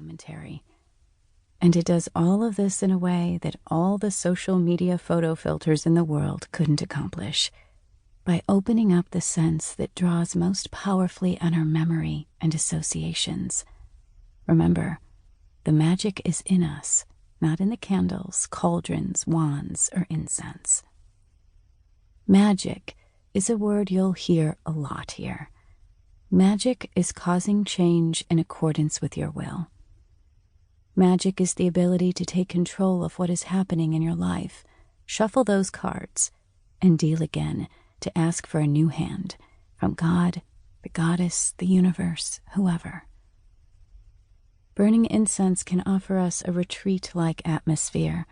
commentary. And it does all of this in a way that all the social media photo filters in the world couldn't accomplish, by opening up the sense that draws most powerfully on our memory and associations. Remember, the magic is in us, not in the candles, cauldrons, wands, or incense. Magic is a word you'll hear a lot here. Magic is causing change in accordance with your will. Magic is the ability to take control of what is happening in your life, shuffle those cards, and deal again to ask for a new hand from God, the goddess, the universe, whoever. Burning incense can offer us a retreat-like atmosphere,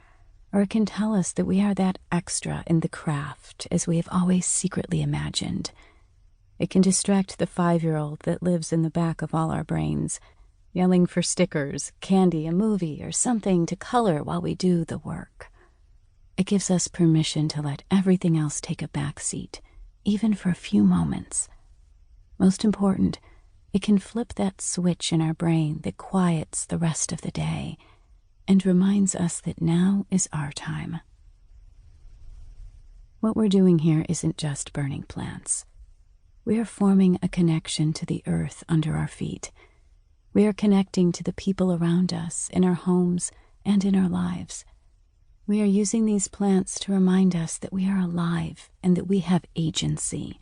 or it can tell us that we are that extra in the craft as we have always secretly imagined. It can distract the 5-year-old that lives in the back of all our brains, yelling for stickers, candy, a movie, or something to color while we do the work. It gives us permission to let everything else take a back seat, even for a few moments. Most important, it can flip that switch in our brain that quiets the rest of the day and reminds us that now is our time. What we're doing here isn't just burning plants. We are forming a connection to the earth under our feet. We are connecting to the people around us, in our homes and in our lives. We are using these plants to remind us that we are alive and that we have agency.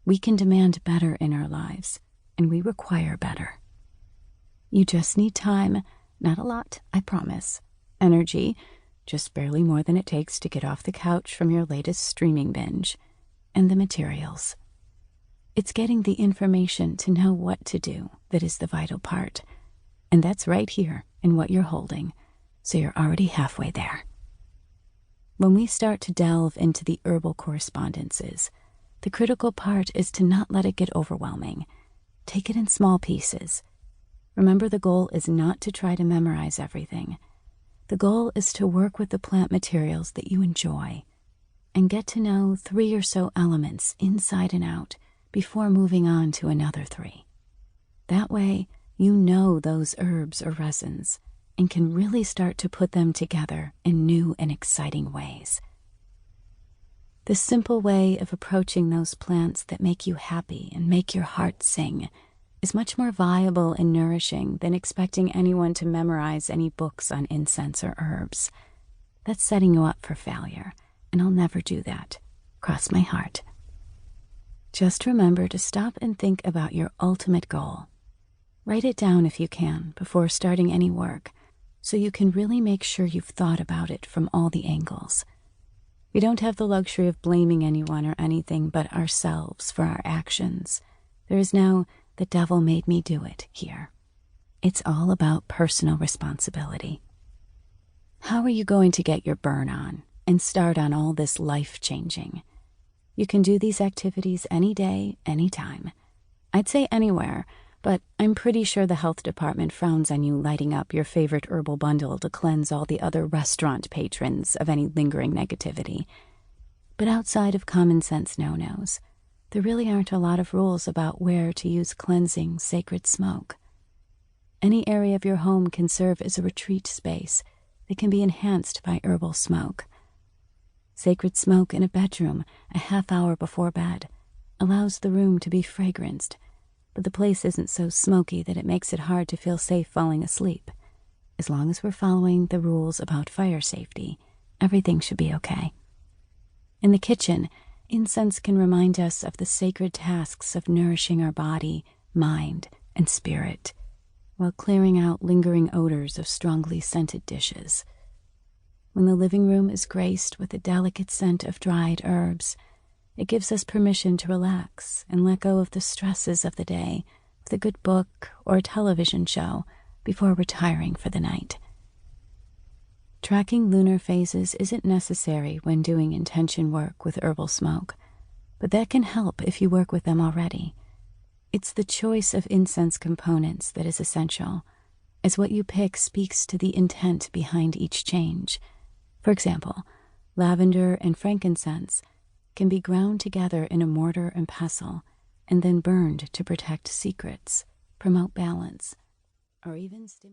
We can demand better in our lives, and we require better. You just need time, not a lot, I promise. Energy, just barely more than it takes to get off the couch from your latest streaming binge. And the materials. It's getting the information to know what to do that is the vital part. And that's right here in what you're holding, so you're already halfway there. When we start to delve into the herbal correspondences, the critical part is to not let it get overwhelming. Take it in small pieces. Remember, the goal is not to try to memorize everything. The goal is to work with the plant materials that you enjoy and get to know 3 or so elements inside and out before moving on to another 3. That way, you know those herbs or resins and can really start to put them together in new and exciting ways. The simple way of approaching those plants that make you happy and make your heart sing is much more viable and nourishing than expecting anyone to memorize any books on incense or herbs. That's setting you up for failure, and I'll never do that. Cross my heart. Just remember to stop and think about your ultimate goal. Write it down if you can before starting any work, so you can really make sure you've thought about it from all the angles. We don't have the luxury of blaming anyone or anything but ourselves for our actions. There is no, the devil made me do it here. It's all about personal responsibility. How are you going to get your burn on and start on all this life-changing? You can do these activities any day, anytime. I'd say anywhere, but I'm pretty sure the health department frowns on you lighting up your favorite herbal bundle to cleanse all the other restaurant patrons of any lingering negativity. But outside of common sense no-nos, there really aren't a lot of rules about where to use cleansing, sacred smoke. Any area of your home can serve as a retreat space that can be enhanced by herbal smoke. Sacred smoke in a bedroom a half hour before bed allows the room to be fragranced, but the place isn't so smoky that it makes it hard to feel safe falling asleep. As long as we're following the rules about fire safety, everything should be okay. In the kitchen, incense can remind us of the sacred tasks of nourishing our body, mind, and spirit, while clearing out lingering odors of strongly scented dishes. When the living room is graced with the delicate scent of dried herbs, it gives us permission to relax and let go of the stresses of the day with a good book or a television show before retiring for the night. Tracking lunar phases isn't necessary when doing intention work with herbal smoke, but that can help if you work with them already. It's the choice of incense components that is essential, as what you pick speaks to the intent behind each change. For example, lavender and frankincense can be ground together in a mortar and pestle and then burned to protect secrets, promote balance, or even stimulate.